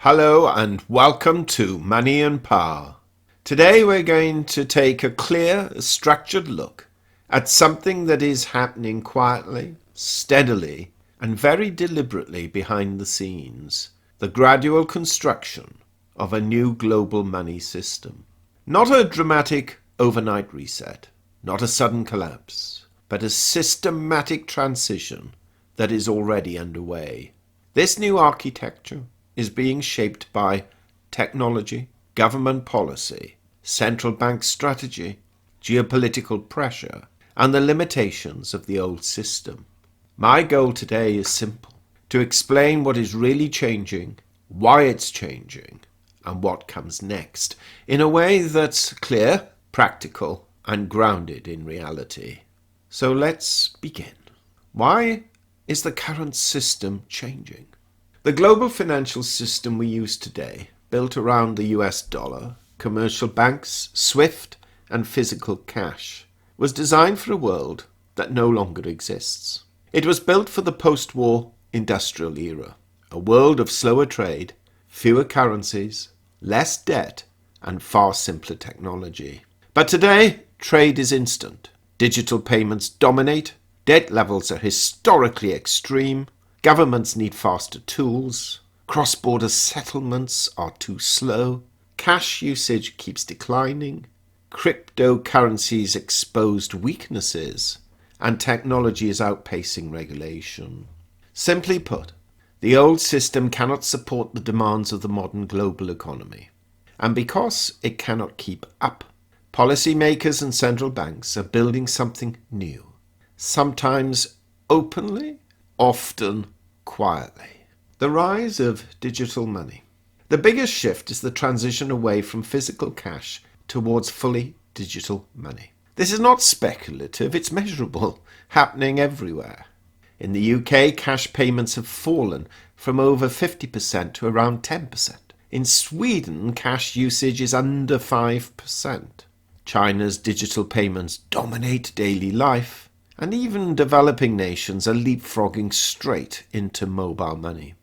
Hello and welcome to Money and Power. Today we're going to take a clear, structured look at something that is happening quietly, steadily, and very deliberately behind the scenes: the gradual construction of a new global money system. Not a dramatic overnight reset, not a sudden collapse, but a systematic transition that is already underway. This new architecture is being shaped by technology, government policy, central bank strategy, geopolitical pressure, and the limitations of the old system. My goal today is simple: to explain what is really changing, why it's changing, and what comes next, in a way that's clear, practical, and grounded in reality. So let's begin. Why is the current system changing? The global financial system we use today, built around the US dollar, commercial banks, SWIFT, and physical cash, was designed for a world that no longer exists. It was built for the post-war industrial era, a world of slower trade, fewer currencies, less debt, and far simpler technology. But today, trade is instant. Digital payments dominate, debt levels are historically extreme, governments need faster tools, cross-border settlements are too slow, cash usage keeps declining, cryptocurrencies exposed weaknesses, and technology is outpacing regulation. Simply put, the old system cannot support the demands of the modern global economy. And because it cannot keep up, policymakers and central banks are building something new, sometimes openly, often quietly. The rise of digital money. The biggest shift is the transition away from physical cash towards fully digital money. This is not speculative, it's measurable, happening everywhere. In the UK, cash payments have fallen from over 50% to around 10%. In Sweden, cash usage is under 5%. China's digital payments dominate daily life, and even developing nations are leapfrogging straight into mobile money.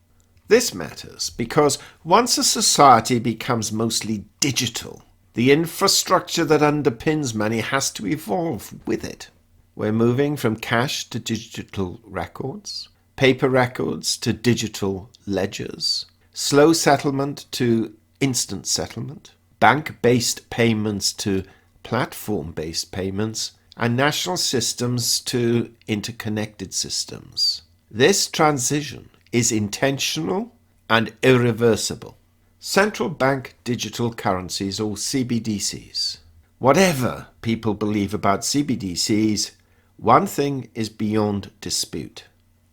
This matters because once a society becomes mostly digital, the infrastructure that underpins money has to evolve with it. We're moving from cash to digital records, paper records to digital ledgers, slow settlement to instant settlement, bank-based payments to platform-based payments, and national systems to interconnected systems. This transition is intentional and irreversible. Central bank digital currencies, or CBDCs. Whatever people believe about CBDCs, one thing is beyond dispute.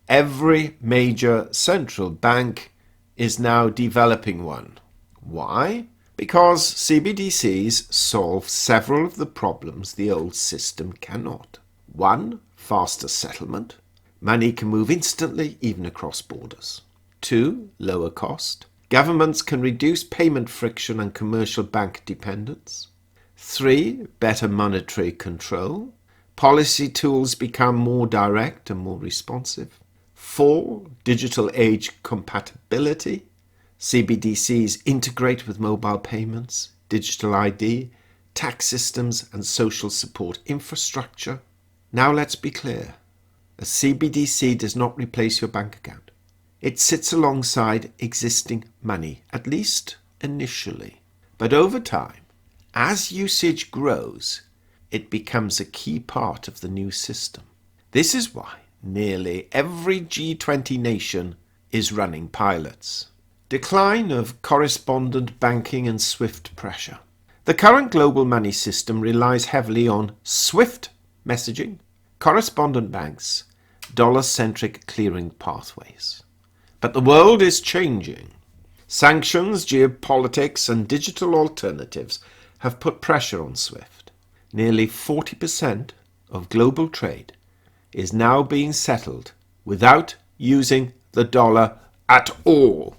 Every major central bank is now developing one. Why? Because CBDCs solve several of the problems the old system cannot. 1. Faster settlement. Money can move instantly, even across borders. 2. Lower cost. Governments can reduce payment friction and commercial bank dependence. 3. Better monetary control. Policy tools become more direct and more responsive. 4. Digital age compatibility. CBDCs integrate with mobile payments, digital ID, tax systems, and social support infrastructure. Now let's be clear. A CBDC does not replace your bank account. It sits alongside existing money, at least initially. But over time, as usage grows, it becomes a key part of the new system. This is why nearly every G20 nation is running pilots. Decline of correspondent banking and SWIFT pressure. The current global money system relies heavily on SWIFT messaging, correspondent banks, dollar-centric clearing pathways. But the world is changing. Sanctions, geopolitics, and digital alternatives have put pressure on SWIFT. Nearly 40% of global trade is now being settled without using the dollar at all.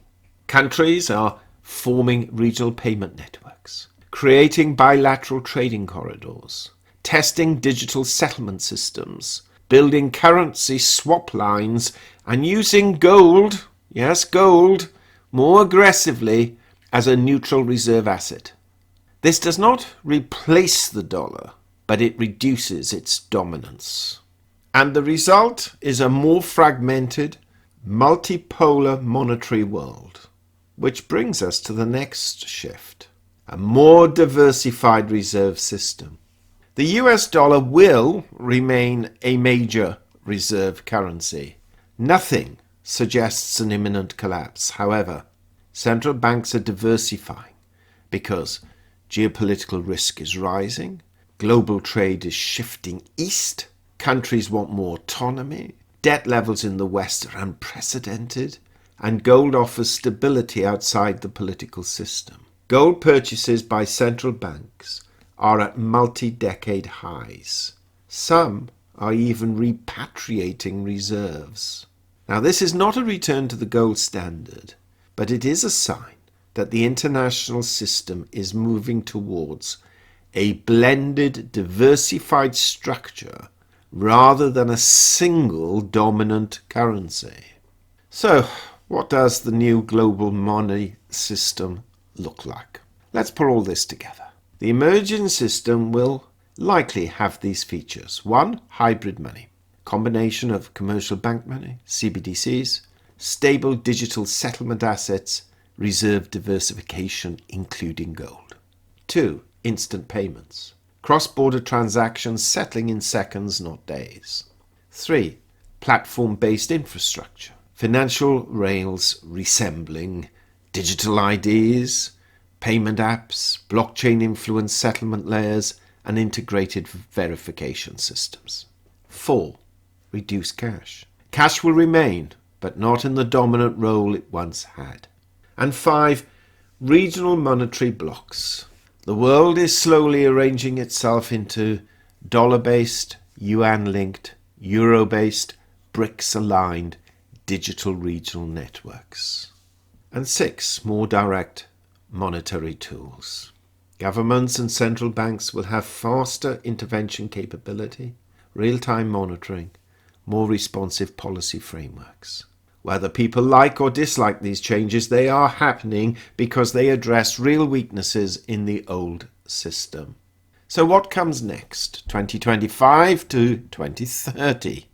Countries are forming regional payment networks, creating bilateral trading corridors, testing digital settlement systems, building currency swap lines, and using gold, yes, gold, more aggressively as a neutral reserve asset. This does not replace the dollar, but it reduces its dominance. And the result is a more fragmented, multipolar monetary world, which brings us to the next shift, a more diversified reserve system. The US dollar will remain a major reserve currency. Nothing suggests an imminent collapse. However, central banks are diversifying because geopolitical risk is rising, global trade is shifting east, countries want more autonomy, debt levels in the West are unprecedented, and gold offers stability outside the political system. Gold purchases by central banks are at multi-decade highs. Some are even repatriating reserves. Now, this is not a return to the gold standard, but it is a sign that the international system is moving towards a blended, diversified structure rather than a single dominant currency. So, what does the new global money system look like? Let's put all this together. The emerging system will likely have these features. 1. Hybrid money. Combination of commercial bank money, CBDCs, stable digital settlement assets, reserve diversification including gold. 2. Instant payments. Cross-border transactions settling in seconds, not days. 3. Platform-based infrastructure. Financial rails resembling digital IDs, payment apps, blockchain-influenced settlement layers, and integrated verification systems. 4. Reduce cash. Cash will remain, but not in the dominant role it once had. And 5. Regional monetary blocks. The world is slowly arranging itself into dollar-based, yuan-linked, euro-based, BRICS-aligned digital regional networks. And 6. More direct monetary tools. Governments and central banks will have faster intervention capability, real-time monitoring, more responsive policy frameworks. Whether people like or dislike these changes, they are happening because they address real weaknesses in the old system. So what comes next? 2025 to 2030.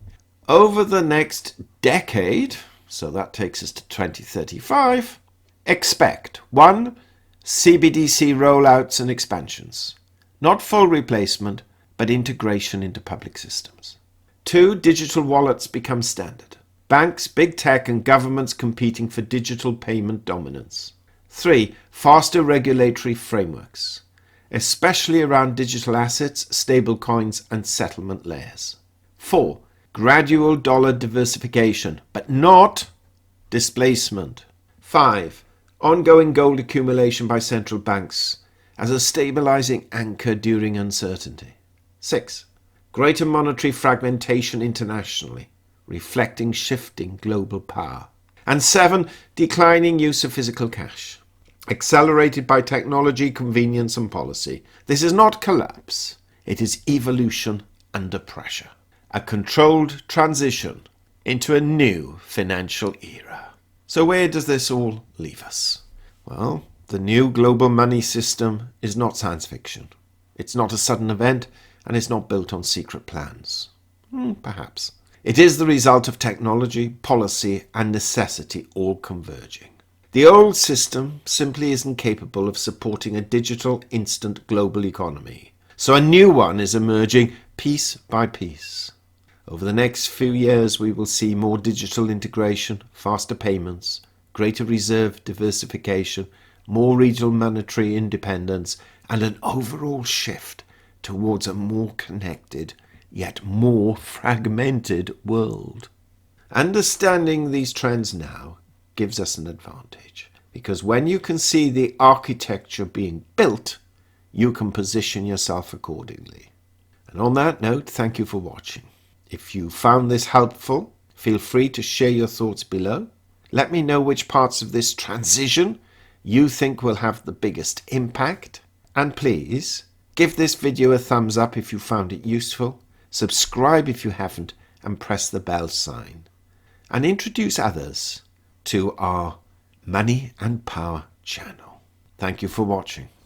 Over the next decade, so that takes us to 2035, expect 1. CBDC rollouts and expansions. Not full replacement, but integration into public systems. 2. Digital wallets become standard. Banks, big tech and governments competing for digital payment dominance. 3. Faster regulatory frameworks, especially around digital assets, stablecoins and settlement layers. 4. Gradual dollar diversification, but not displacement. 5. Ongoing gold accumulation by central banks as a stabilizing anchor during uncertainty. 6. Greater monetary fragmentation internationally, reflecting shifting global power. And 7. Declining use of physical cash, accelerated by technology, convenience and policy. This is not collapse, it is evolution under pressure. A controlled transition into a new financial era. So where does this all leave us? Well, the new global money system is not science fiction. It's not a sudden event, and it's not built on secret plans. Perhaps. It is the result of technology, policy, and necessity all converging. The old system simply isn't capable of supporting a digital, instant global economy. So a new one is emerging piece by piece. Over the next few years, we will see more digital integration, faster payments, greater reserve diversification, more regional monetary independence, and an overall shift towards a more connected, yet more fragmented world. Understanding these trends now gives us an advantage, because when you can see the architecture being built, you can position yourself accordingly. And on that note, thank you for watching. If you found this helpful, feel free to share your thoughts below. Let me know which parts of this transition you think will have the biggest impact. And please, give this video a thumbs up if you found it useful, subscribe if you haven't, and press the bell sign. And introduce others to our Money and Power channel. Thank you for watching.